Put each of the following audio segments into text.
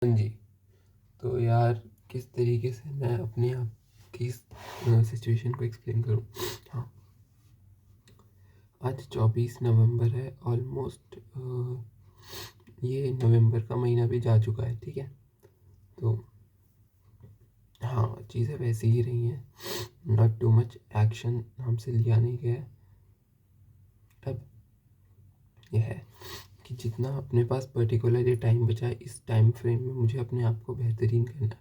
हाँ जी। तो यार किस तरीके से मैं अपने आप की इस सिचुएशन को एक्सप्लेन करूँ। हाँ, आज 24 नवंबर है। ऑलमोस्ट ये नवंबर का महीना भी जा चुका है, ठीक है। तो हाँ, चीज़ें वैसी ही रही हैं। नॉट टू मच एक्शन हमसे लिया नहीं गया है। अब यह है कि जितना अपने पास पर्टिकुलर ये टाइम बचा है, इस टाइम फ्रेम में मुझे अपने आप को बेहतरीन करना है।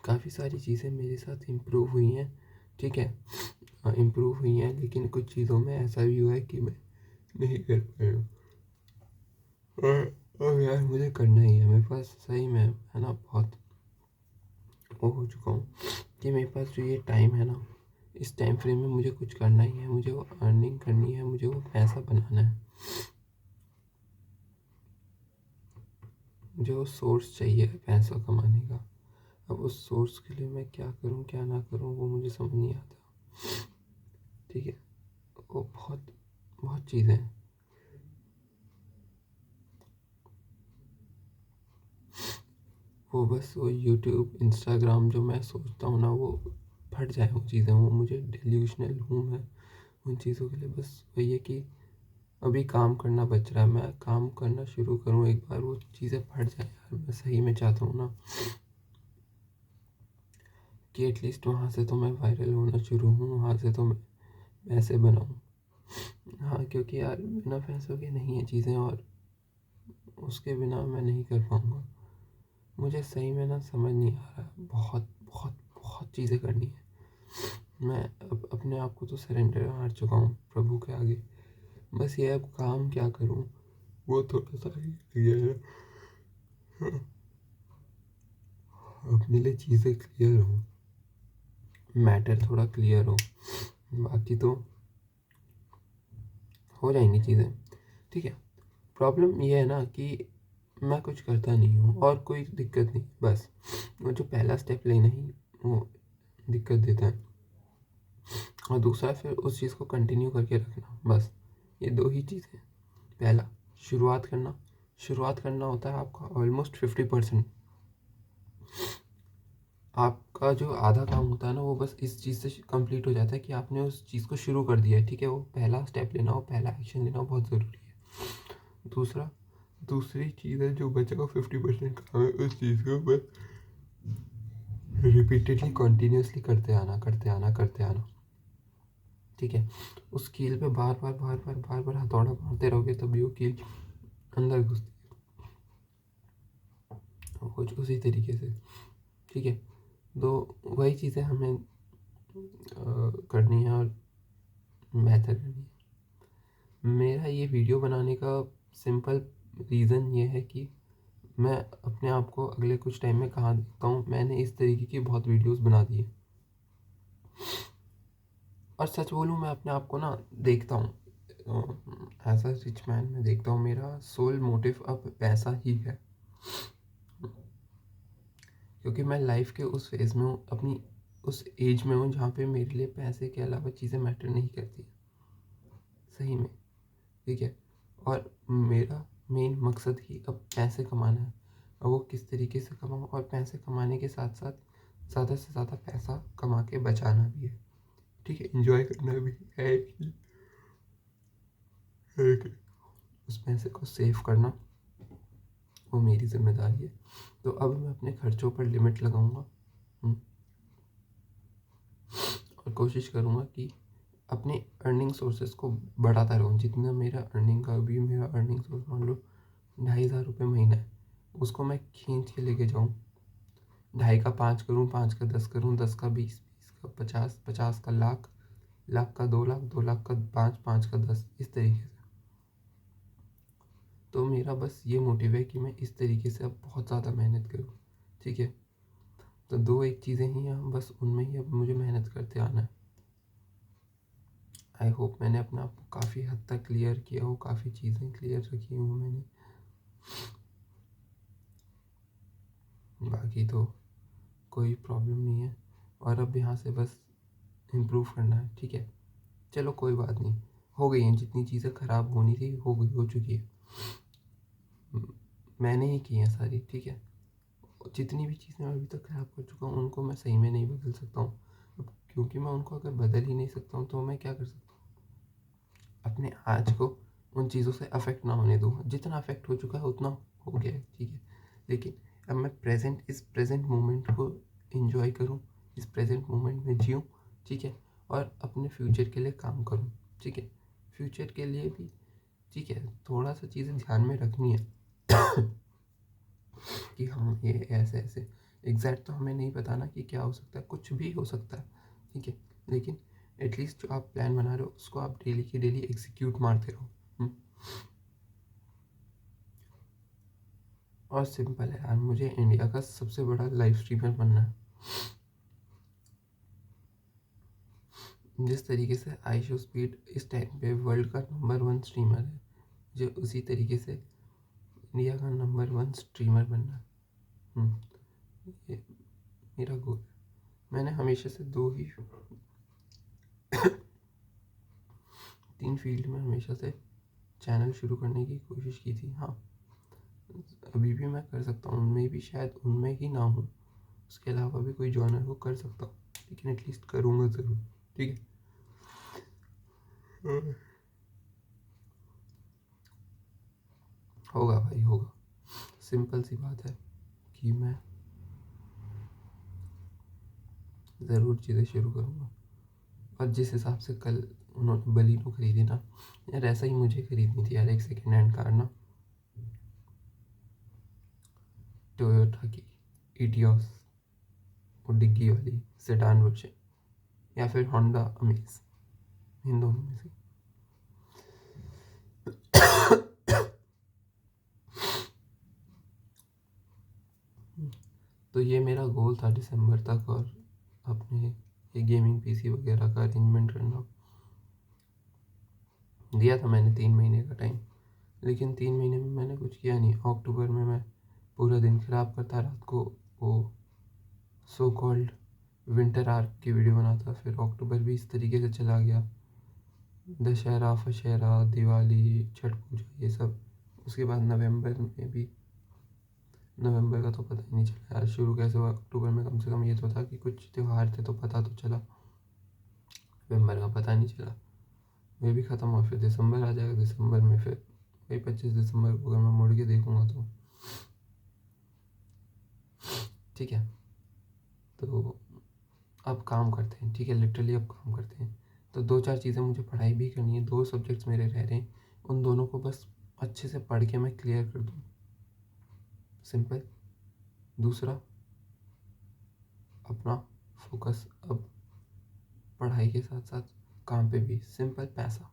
काफ़ी सारी चीज़ें मेरे साथ इम्प्रूव हुई हैं, ठीक है। इम्प्रूव हुई हैं, लेकिन कुछ चीज़ों में ऐसा भी हुआ है कि मैं नहीं कर पाया हूँ। और यार मुझे करना ही है। मेरे पास सही में है ना, बहुत वो हो चुका हूँ कि मेरे पास जो ये टाइम है ना, इस टाइम फ्रेम में मुझे कुछ करना ही है। मुझे वो अर्निंग करनी है, मुझे वो पैसा बनाना है, मुझे वो सोर्स चाहिए पैसा कमाने का। अब उस सोर्स के लिए मैं क्या करूँ क्या ना करूँ वो मुझे समझ नहीं आता, ठीक है। वो बहुत बहुत चीज़ें हैं। वो बस वो यूट्यूब इंस्टाग्राम जो मैं सोचता हूँ ना, वो फट जाए वो चीज़ें। वो मुझे डिल्यूशनल हूँ मैं उन चीज़ों के लिए। बस वही है कि अभी काम करना बच रहा है, मैं काम करना शुरू करूँ एक बार, वो चीज़ें फट जाए यार। मैं सही में चाहता हूँ ना कि एटलीस्ट वहाँ से तो मैं वायरल होना शुरू हूँ, वहाँ से तो मैं पैसे बनाऊँ। हाँ, क्योंकि यार बिना पैसों के नहीं है चीज़ें, और उसके बिना मैं नहीं कर पाऊँगा। मुझे सही में ना समझ नहीं आ रहा है। बहुत बहुत बहुत चीज़ें करनी है। मैं अब अपने आप को तो सरेंडर हार चुका हूँ प्रभु के आगे। बस ये अब काम क्या करूँ वो थोड़ा सा ही है। अपने लिए चीज़ें क्लियर हो, मैटर थोड़ा क्लियर हो, बाकी तो हो जाएंगी चीज़ें, ठीक है। प्रॉब्लम ये है ना कि मैं कुछ करता नहीं हूँ और कोई दिक्कत नहीं, बस वो जो पहला स्टेप लेना ही वो दिक्कत देता है। और दूसरा फिर उस चीज़ को कंटिन्यू करके रखना, बस ये दो ही चीज़ें हैं। पहला शुरुआत करना, शुरुआत करना होता है आपका ऑलमोस्ट 50%। आपका जो आधा काम होता है ना, वो बस इस चीज़ से कंप्लीट हो जाता है कि आपने उस चीज़ को शुरू कर दिया है, ठीक है। वो पहला स्टेप लेना हो, पहला एक्शन लेना हो बहुत ज़रूरी है। दूसरा दूसरी चीज़ है जो बचा हुआ 50% काम है, उस चीज़ को बस रिपीटेडली कंटिन्यूसली करते आना करते आना, ठीक है। उस कील पे बार बार बार बार बार बार हथौड़ा मारते रहोगे तभी वो कील अंदर घुसती है, कुछ उसी तरीके से, ठीक है। तो वही चीज़ें हमें करनी है और बेहतर करनी है। मेरा ये वीडियो बनाने का सिंपल रीज़न ये है कि मैं अपने आप को अगले कुछ टाइम में कहाँ देखता हूँ। मैंने इस तरीके की बहुत वीडियोस बना दी है, और सच बोलूँ मैं अपने आप को ना देखता हूँ एज अ रिच मैन। मैं देखता हूँ मेरा सोल मोटिव अब पैसा ही है, क्योंकि मैं लाइफ के उस फेज़ में हूँ, अपनी उस एज में हूँ जहाँ पे मेरे लिए पैसे के अलावा चीज़ें मैटर नहीं करती, सही में, ठीक है। और मेरा मेन मकसद ही अब पैसे कमाना है। अब वो किस तरीके से कमाऊँ, और पैसे कमाने के साथ साथ ज़्यादा से ज़्यादा पैसा कमा के बचाना भी है, ठीक है। इंजॉय करना भी है कि उस पैसे को सेव करना वो मेरी जिम्मेदारी है। तो अब मैं अपने खर्चों पर लिमिट लगाऊंगा, और कोशिश करूंगा कि अपने अर्निंग सोर्सेज को बढ़ाता रहूँ। जितना मेरा अर्निंग का, अभी मेरा अर्निंग सोर्स मान लो 2,500 महीना है, उसको मैं खींच के लेके जाऊँ। 2.5 का 5 करूँ, 5 का 10 करूँ, 10 का 20, 20 का 50, 50 का लाख, लाख का 2 लाख, 2 लाख का 5, 5 का 10, इस तरीके से। तो मेरा बस ये मोटिव है कि मैं इस तरीके से अब बहुत ज़्यादा मेहनत करूँ, ठीक है। तो दो एक चीज़ें ही हैं, बस उनमें ही अब मुझे मेहनत करते आना है। आई होप मैंने अपने आप को काफ़ी हद तक क्लियर किया हो, काफ़ी चीज़ें क्लियर रखी हूँ मैंने। बाकी तो कोई प्रॉब्लम नहीं है, और अब यहाँ से बस इम्प्रूव करना है, ठीक है। चलो कोई बात नहीं, हो गई हैं जितनी चीज़ें ख़राब होनी थी, हो गई, हो चुकी है। मैंने ही की हैं सारी, ठीक है। जितनी भी चीज़ें मैं अभी तक ख़राब कर चुका हूँ उनको मैं सही में नहीं बदल सकता हूँ। अब क्योंकि मैं उनको अगर बदल ही नहीं सकता हूँ तो मैं क्या कर सकता हूँ? अपने आज को उन चीज़ों से अफेक्ट ना होने दूँ। जितना अफेक्ट हो चुका है उतना हो गया है, ठीक है। लेकिन अब मैं इस प्रेजेंट मोमेंट को एंजॉय करूँ, इस प्रेजेंट मोमेंट में जीऊँ, ठीक है। और अपने फ्यूचर के लिए काम करूँ, ठीक है। फ्यूचर के लिए भी, ठीक है, थोड़ा सा चीज़ें ध्यान में रखनी है कि हाँ ये ऐसे ऐसे एग्जैक्ट तो हमें नहीं पता ना कि क्या हो सकता है, कुछ भी हो सकता है, ठीक है। लेकिन एटलीस्ट जो आप प्लान बना रहे हो उसको आप डेली की डेली एग्जीक्यूट मारते रहो। और सिंपल है यार, मुझे इंडिया का सबसे बड़ा लाइव स्ट्रीमर बनना है। जिस तरीके से आइशो स्पीड इस टाइम पे वर्ल्ड का नंबर 1 स्ट्रीमर है, जो उसी तरीके से इंडिया का नंबर 1 स्ट्रीमर बनना है। ये मेरा गोल है। मैंने हमेशा से 3 फील्ड में हमेशा से चैनल शुरू करने की कोशिश की थी। हाँ, अभी भी मैं कर सकता हूँ, उनमें भी शायद उनमें ही ना हूँ, उसके अलावा भी कोई जॉनर हो कर सकता हूँ, लेकिन एटलीस्ट करूँगा ज़रूर, ठीक है। होगा भाई, होगा। सिंपल सी बात है कि मैं ज़रूर चीज़ें शुरू करूँगा। और जिस हिसाब से कल उन्होंने बलिनो खरीदी ना यार, ऐसा ही मुझे खरीदनी थी यार, एक सेकेंड हैंड कार ना, टोयोटा की इटियोस, वो डिग्गी वाली सेडान वर्जन, या फिर होंडा अमेज, इन दोनों में से। तो ये मेरा गोल था दिसंबर तक, और अपने ये गेमिंग पीसी वगैरह का अरेंजमेंट करना। दिया था मैंने 3 महीने का टाइम, लेकिन 3 महीने में मैंने कुछ किया नहीं। अक्टूबर में मैं पूरा दिन ख़राब करता, रात को वो सो कॉल्ड विंटर आर्क की वीडियो बनाता। फिर अक्टूबर भी इस तरीके से चला गया, दशहरा फशहरा दिवाली छठ पूजा ये सब। उसके बाद नवंबर में भी, नवंबर का तो पता ही नहीं चला यार शुरू कैसे हुआ। अक्टूबर में कम से कम ये तो था कि कुछ त्यौहार थे तो पता तो चला, नवंबर का पता नहीं चला, वे भी ख़त्म हुआ। फिर दिसंबर आ जाएगा, दिसंबर में फिर वही 25 दिसंबर को अगर मैं मुड़ के देखूँगा तो, ठीक है। तो अब काम करते हैं, ठीक है, लिटरली अब काम करते हैं। तो 2-4 चीज़ें मुझे पढ़ाई भी करनी है, 2 सब्जेक्ट्स मेरे रह रहे हैं, उन दोनों को बस अच्छे से पढ़ के मैं क्लियर कर दूँ, सिंपल। दूसरा, अपना फोकस अब पढ़ाई के साथ साथ काम पे भी, सिंपल पैसा,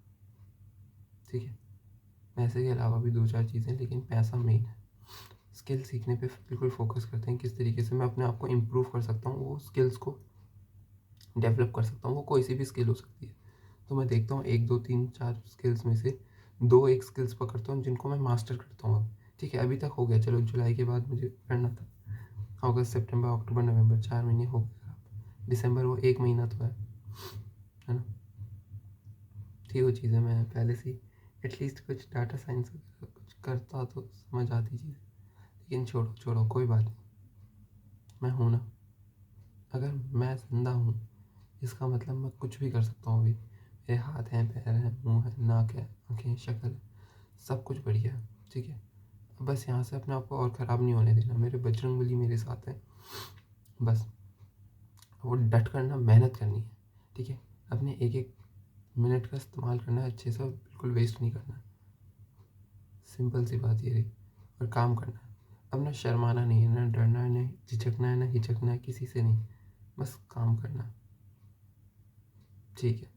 ठीक है। पैसे के अलावा भी 2-4 चीज़ें, लेकिन पैसा मेन है। स्किल सीखने पे बिल्कुल फोकस करते हैं, किस तरीके से मैं अपने आप को इम्प्रूव कर सकता हूँ, वो स्किल्स को डेवलप कर सकता हूँ। वो कोई सी भी स्किल हो सकती है। तो मैं देखता हूँ 1 2 3 4 स्किल्स में से 2 एक स्किल्स पकड़ता हूँ जिनको मैं मास्टर करता हूँ अब, ठीक है। अभी तक हो गया, चलो जुलाई के बाद मुझे करना था, अगस्त सितंबर अक्टूबर नवंबर 4 महीने हो गए खराब, दिसंबर वो 1 महीना तो है ना। थी वो चीज़ें मैं पहले से एटलीस्ट कुछ डाटा साइंस वगैरह कुछ करता तो समझ आती चीज़ें, लेकिन छोड़ो छोड़ो, कोई बात नहीं। मैं हूँ ना, अगर मैं ज़िंदा हूँ इसका मतलब मैं कुछ भी कर सकता हूँ। अभी मेरे हाथ हैं, पैर हैं, मुंह है, नाक है, आँखें, शक्ल है, सब कुछ बढ़िया है, ठीक है। बस यहाँ से अपने आप को और ख़राब नहीं होने देना। मेरे बजरंगबली मेरे साथ है, बस वो डट करना, मेहनत करनी है, ठीक है। अपने एक एक मिनट का इस्तेमाल करना है अच्छे से, बिल्कुल वेस्ट नहीं करना है, सिंपल सी बात ये रही। और काम करना है, अब ना शर्माना नहीं है, ना डरना है, ना झिझकना है, ना हिचकना है किसी से नहीं, बस काम करना है, ठीक है।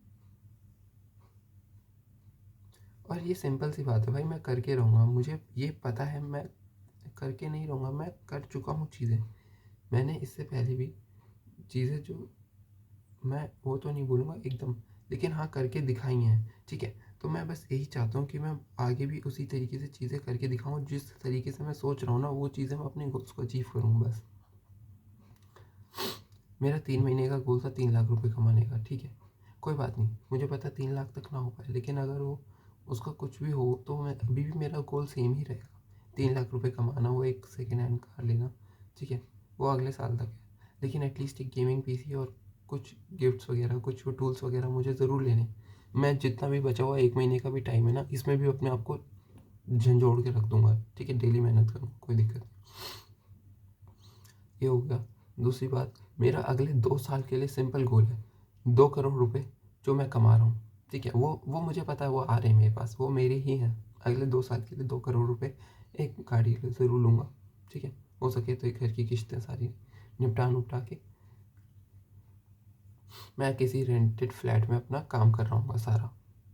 और ये सिंपल सी बात है भाई, मैं करके रहूँगा, मुझे ये पता है, मैं करके नहीं रहूँगा, मैं कर चुका हूँ चीज़ें। मैंने इससे पहले भी चीज़ें, जो मैं वो तो नहीं बोलूँगा एकदम, लेकिन हाँ करके दिखाई हैं, ठीक है। तो मैं बस यही चाहता हूँ कि मैं आगे भी उसी तरीके से चीज़ें करके दिखाऊँ, जिस तरीके से मैं सोच रहा हूँ ना वो चीज़ें मैं अपने गोल्स को अचीव करूँ बस। मेरा 3 महीने का गोल था 3 लाख रुपए कमाने का, ठीक है। कोई बात नहीं, मुझे पता 3 लाख तक ना हो पाए, लेकिन अगर वो उसका कुछ भी हो तो मैं अभी भी मेरा गोल सेम ही रहेगा, 3 लाख रुपए कमाना, वो एक सेकेंड हैंड कार लेना, ठीक है, वो अगले साल तक है, लेकिन एटलीस्ट एक गेमिंग पीसी और कुछ गिफ्ट्स वगैरह, कुछ टूल्स वगैरह मुझे ज़रूर लेने। मैं जितना भी बचा हुआ 1 महीने का भी टाइम है ना, इसमें भी अपने आप को झंझोड़ के रख दूंगा, ठीक है, डेली मेहनत करूँगा, कोई दिक्कत नहीं। ये हो गया। दूसरी बात, मेरा अगले 2 साल के लिए सिंपल गोल है, 2 करोड़ रुपए जो मैं कमा रहा हूँ, ठीक है, वो मुझे पता है वो आ रहे हैं मेरे पास, वो मेरे ही हैं। अगले 2 साल के लिए 2 करोड़ रुपए एक गाड़ी ज़रूर लूँगा, ठीक है, हो सके तो एक घर की किस्तें सारी निपटा के मैं किसी रेंटेड फ्लैट में अपना काम कर रहा हूँ सारा,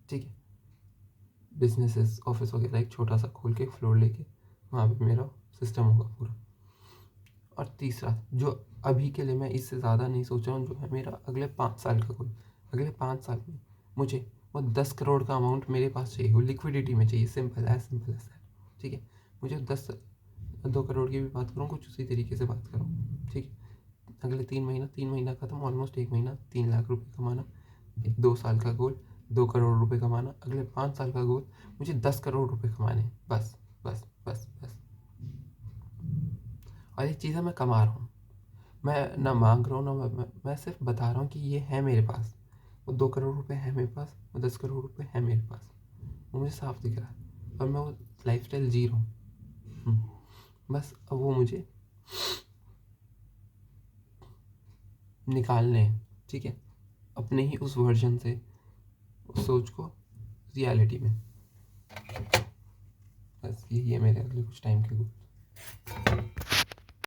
ठीक है, बिजनेसेस ऑफिस वगैरह एक छोटा सा खोल के फ्लोर लेके वहाँ पे मेरा सिस्टम होगा पूरा। और तीसरा, जो अभी के लिए मैं इससे ज़्यादा नहीं सोच रहा हूँ, जो है मेरा अगले 5 साल का गोल, अगले 5 साल में मुझे वो 10 करोड़ का अमाउंट मेरे पास चाहिए, वो लिक्विडिटी में चाहिए, सिंपल एज दैट, ठीक है। मुझे 2 करोड़ की भी बात करूँ, कुछ उसी तरीके से बात करूँ, ठीक है। अगले 3 महीना खत्म, ऑलमोस्ट 1 महीना 3 लाख रुपए कमाना, 2 साल का गोल 2 करोड़ रुपए कमाना, अगले 5 साल का गोल मुझे 10 करोड़ रुपए कमाने, बस बस बस बस। और ये चीज़ें मैं कमा रहा हूँ, मैं ना मांग रहा हूँ ना मैं सिर्फ बता रहा हूँ कि ये है मेरे पास, वो 2 करोड़ रुपए है मेरे पास, वो 10 करोड़ रुपए है मेरे पास, वो मुझे साफ दिख रहा है और मैं वो लाइफस्टाइल जी रहा हूँ। बस अब वो मुझे निकालने हैं, ठीक है, अपने ही उस वर्जन से, उस सोच को रियलिटी में। बस यही है मेरे अगले कुछ टाइम के गोल।